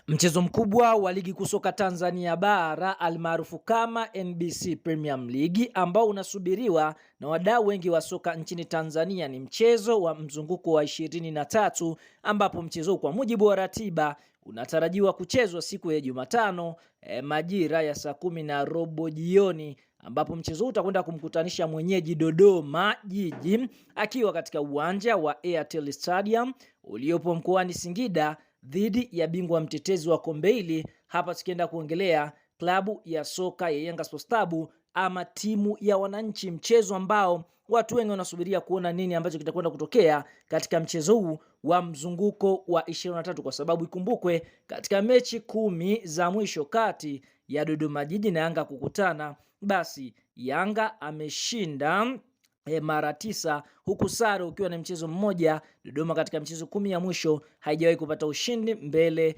Mchezo mkubwa wa ligi kuu soka Tanzania bara almaarufu kama NBC Premier League ambao unasubiriwa na wadau wengi wa soka nchini Tanzania ni mchezo wa mzunguko wa 23 ambapo mchezo kwa mujibu wa ratiba unatarajiwa kuchezwa siku ya Jumatano majira ya saa 10:30 jioni, ambapo mchezo huu utakwenda kumkutanisha mwenyeji Dodoma Jiji akiwa katika uwanja wa Airtel Stadium uliopo mkoani Singida dhidi ya bingwa mtetezi wa kombe hili. Hapa tukienda kuongelea klabu ya soka ya Yanga Sports Club ama timu ya wananchi, mchezo ambao watu wengi wanasubiria kuona nini ambacho kitakwenda kutokea katika mchezo huu wa mzunguko wa 23, kwa sababu ikumbukwe katika mechi 10 za mwisho kati ya Dodoma Jiji na Yanga kukutana, basi Yanga ameshinda mara 9 huku sare ukiwa na mchezo mmoja. Dodoma katika mchezo 10 ya mwisho haijawahi kupata ushindi mbele